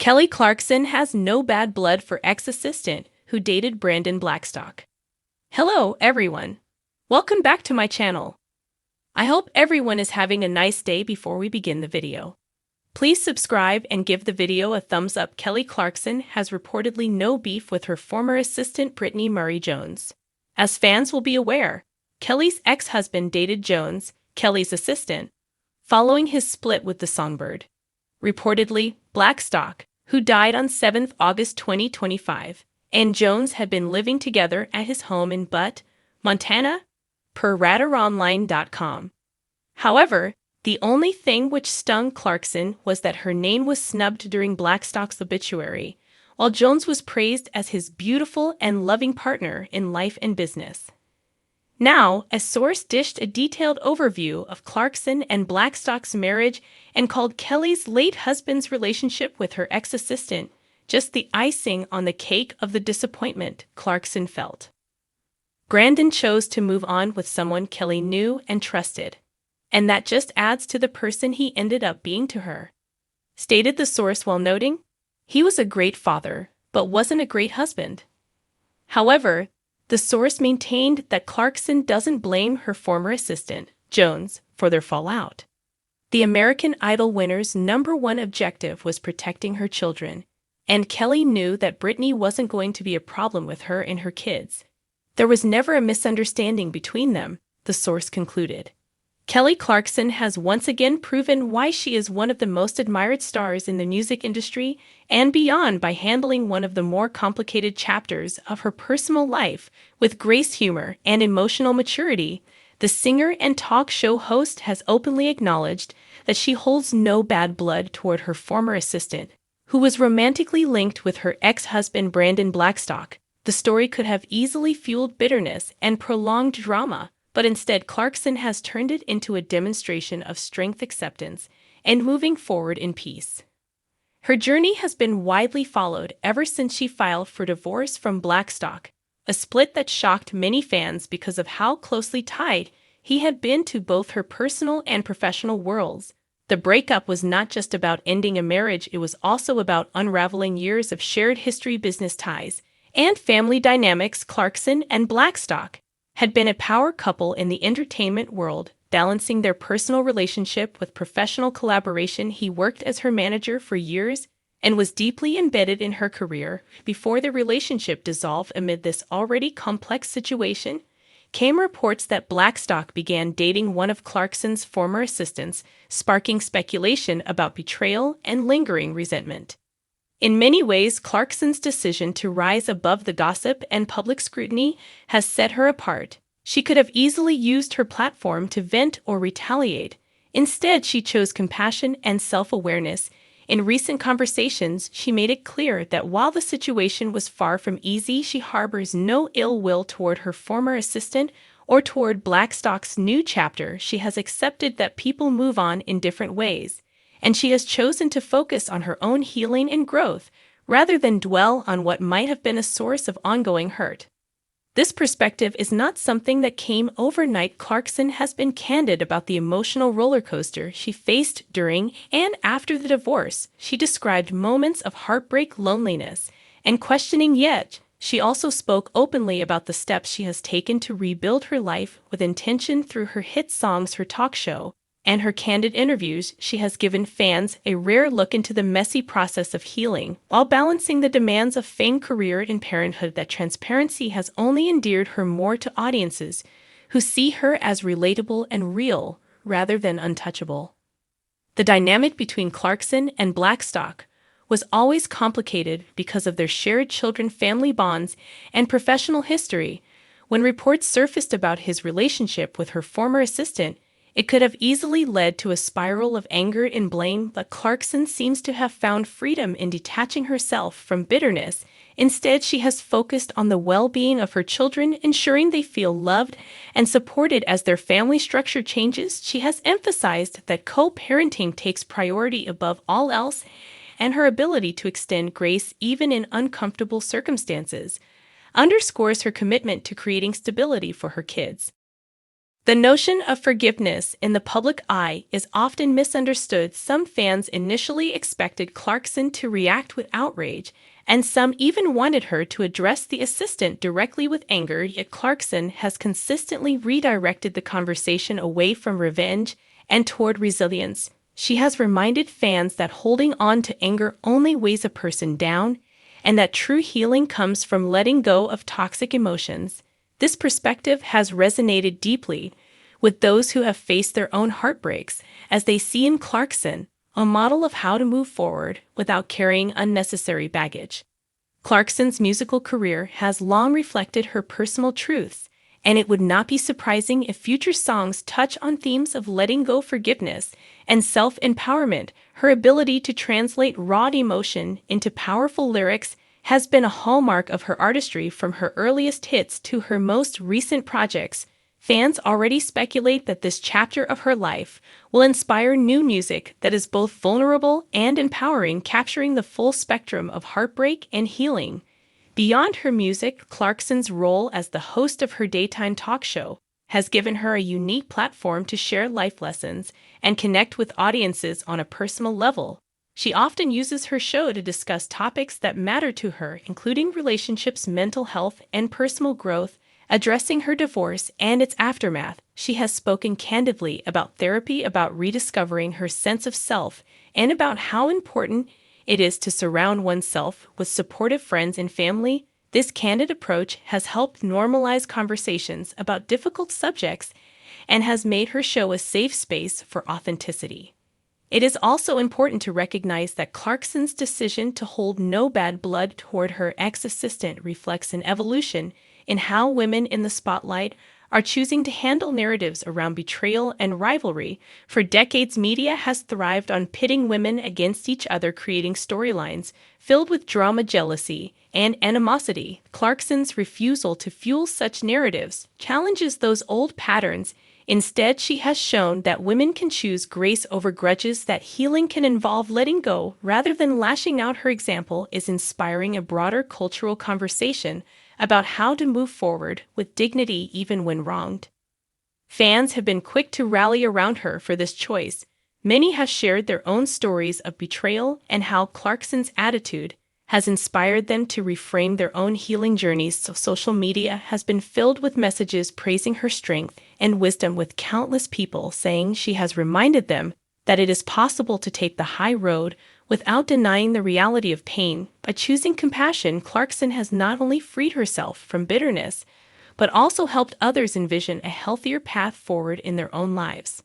Kelly Clarkson has no bad blood for ex-assistant who dated Brandon Blackstock. Hello, everyone. Welcome back to my channel. I hope everyone is having a nice day. Before we begin the video, please subscribe and give the video a thumbs up. Kelly Clarkson has reportedly no beef with her former assistant Brittany Murray Jones. As fans will be aware, Kelly's ex-husband dated Jones, Kelly's assistant, following his split with the Songbird. Reportedly, Blackstock, who died on 7 August 2025, and Jones had been living together at his home in Butte, Montana, per RadarOnline.com. However, the only thing which stung Clarkson was that her name was snubbed during Blackstock's obituary, while Jones was praised as his beautiful and loving partner in life and business. Now, a source dished a detailed overview of Clarkson and Blackstock's marriage and called Kelly's late husband's relationship with her ex-assistant just the icing on the cake of the disappointment Clarkson felt. Brandon chose to move on with someone Kelly knew and trusted, and that just adds to the person he ended up being to her, stated the source, while noting, "He was a great father, but wasn't a great husband." However, the source maintained that Clarkson doesn't blame her former assistant, Jones, for their fallout. The American Idol winner's #1 objective was protecting her children, and Kelly knew that Brittany wasn't going to be a problem with her and her kids. There was never a misunderstanding between them, the source concluded. Kelly Clarkson has once again proven why she is one of the most admired stars in the music industry and beyond by handling one of the more complicated chapters of her personal life with grace, humor, and emotional maturity. The singer and talk show host has openly acknowledged that she holds no bad blood toward her former assistant, who was romantically linked with her ex-husband Brandon Blackstock. The story could have easily fueled bitterness and prolonged drama, but instead Clarkson has turned it into a demonstration of strength, acceptance, and moving forward in peace. Her journey has been widely followed ever since she filed for divorce from Blackstock, a split that shocked many fans because of how closely tied he had been to both her personal and professional worlds. The breakup was not just about ending a marriage, it was also about unraveling years of shared history, business ties, and family dynamics. Clarkson and Blackstock had been a power couple in the entertainment world, balancing their personal relationship with professional collaboration. He worked as her manager for years and was deeply embedded in her career before the relationship dissolved. Amid this already complex situation came reports that Blackstock began dating one of Clarkson's former assistants, sparking speculation about betrayal and lingering resentment. In many ways, Clarkson's decision to rise above the gossip and public scrutiny has set her apart. She could have easily used her platform to vent or retaliate. Instead, she chose compassion and self-awareness. In recent conversations, she made it clear that while the situation was far from easy, she harbors no ill will toward her former assistant or toward Blackstock's new chapter. She has accepted that people move on in different ways, and she has chosen to focus on her own healing and growth rather than dwell on what might have been a source of ongoing hurt. This perspective is not something that came overnight. Clarkson has been candid about the emotional roller coaster she faced during and after the divorce. She described moments of heartbreak, loneliness, and questioning, yet she also spoke openly about the steps she has taken to rebuild her life with intention. Through her hit songs, her talk show, and her candid interviews, she has given fans a rare look into the messy process of healing while balancing the demands of fame, career, and parenthood. That transparency has only endeared her more to audiences who see her as relatable and real rather than untouchable. The dynamic between Clarkson and Blackstock was always complicated because of their shared children, family bonds, and professional history. When reports surfaced about his relationship with her former assistant, it could have easily led to a spiral of anger and blame, but Clarkson seems to have found freedom in detaching herself from bitterness. Instead, she has focused on the well-being of her children, ensuring they feel loved and supported as their family structure changes. She has emphasized that co-parenting takes priority above all else, and her ability to extend grace even in uncomfortable circumstances underscores her commitment to creating stability for her kids. The notion of forgiveness in the public eye is often misunderstood. Some fans initially expected Clarkson to react with outrage, and some even wanted her to address the assistant directly with anger, yet Clarkson has consistently redirected the conversation away from revenge and toward resilience. She has reminded fans that holding on to anger only weighs a person down, and that true healing comes from letting go of toxic emotions. This perspective has resonated deeply with those who have faced their own heartbreaks, as they see in Clarkson a model of how to move forward without carrying unnecessary baggage. Clarkson's musical career has long reflected her personal truths, and it would not be surprising if future songs touch on themes of letting go, forgiveness, and self-empowerment. Her ability to translate raw emotion into powerful lyrics has been a hallmark of her artistry. From her earliest hits to her most recent projects, fans already speculate that this chapter of her life will inspire new music that is both vulnerable and empowering, capturing the full spectrum of heartbreak and healing. Beyond her music, Clarkson's role as the host of her daytime talk show has given her a unique platform to share life lessons and connect with audiences on a personal level. She often uses her show to discuss topics that matter to her, including relationships, mental health, and personal growth. Addressing her divorce and its aftermath, she has spoken candidly about therapy, about rediscovering her sense of self, and about how important it is to surround oneself with supportive friends and family. This candid approach has helped normalize conversations about difficult subjects and has made her show a safe space for authenticity. It is also important to recognize that Clarkson's decision to hold no bad blood toward her ex-assistant reflects an evolution in how women in the spotlight are choosing to handle narratives around betrayal and rivalry. For decades, media has thrived on pitting women against each other, creating storylines filled with drama, jealousy, and animosity. Clarkson's refusal to fuel such narratives challenges those old patterns. Instead, she has shown that women can choose grace over grudges, that healing can involve letting go rather than lashing out. Her example is inspiring a broader cultural conversation about how to move forward with dignity even when wronged. Fans have been quick to rally around her for this choice. Many have shared their own stories of betrayal and how Clarkson's attitude has inspired them to reframe their own healing journeys. So social media has been filled with messages praising her strength and wisdom, with countless people saying she has reminded them that it is possible to take the high road without denying the reality of pain. By choosing compassion, Clarkson has not only freed herself from bitterness, but also helped others envision a healthier path forward in their own lives.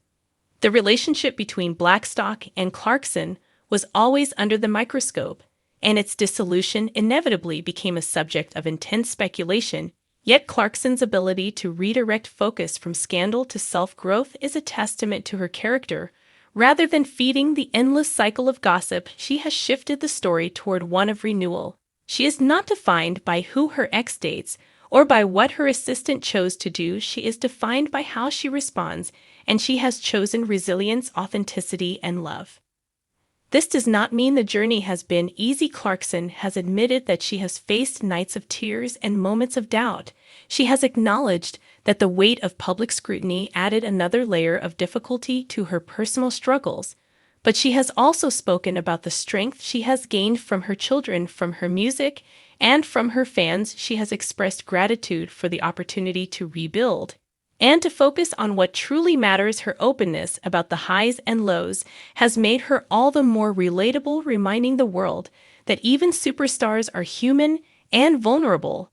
The relationship between Blackstock and Clarkson was always under the microscope, and its dissolution inevitably became a subject of intense speculation. Yet Clarkson's ability to redirect focus from scandal to self-growth is a testament to her character. Rather than feeding the endless cycle of gossip, she has shifted the story toward one of renewal. She is not defined by who her ex dates or by what her assistant chose to do. She is defined by how she responds, and she has chosen resilience, authenticity, and love. This does not mean the journey has been easy. Clarkson has admitted that she has faced nights of tears and moments of doubt. She has acknowledged that the weight of public scrutiny added another layer of difficulty to her personal struggles. But she has also spoken about the strength she has gained from her children, from her music, and from her fans. She has expressed gratitude for the opportunity to rebuild and to focus on what truly matters. Her openness about the highs and lows has made her all the more relatable, reminding the world that even superstars are human and vulnerable.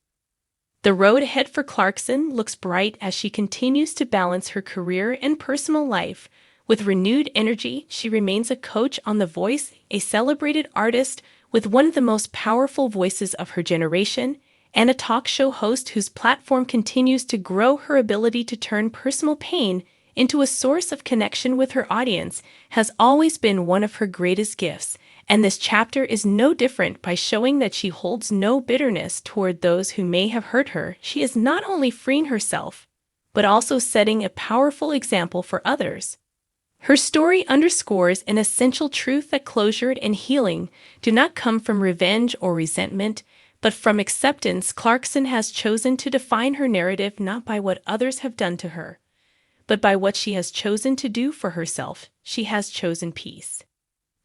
The road ahead for Clarkson looks bright as she continues to balance her career and personal life. With renewed energy, she remains a coach on The Voice, a celebrated artist with one of the most powerful voices of her generation, and a talk show host whose platform continues to grow. Her ability to turn personal pain into a source of connection with her audience has always been one of her greatest gifts, and this chapter is no different. By showing that she holds no bitterness toward those who may have hurt her, she is not only freeing herself, but also setting a powerful example for others. Her story underscores an essential truth that closure and healing do not come from revenge or resentment, but from acceptance. Clarkson has chosen to define her narrative not by what others have done to her, but by what she has chosen to do for herself. She has chosen peace.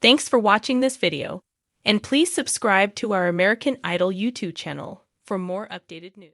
Thanks for watching this video, and please subscribe to our American Idol YouTube channel for more updated news.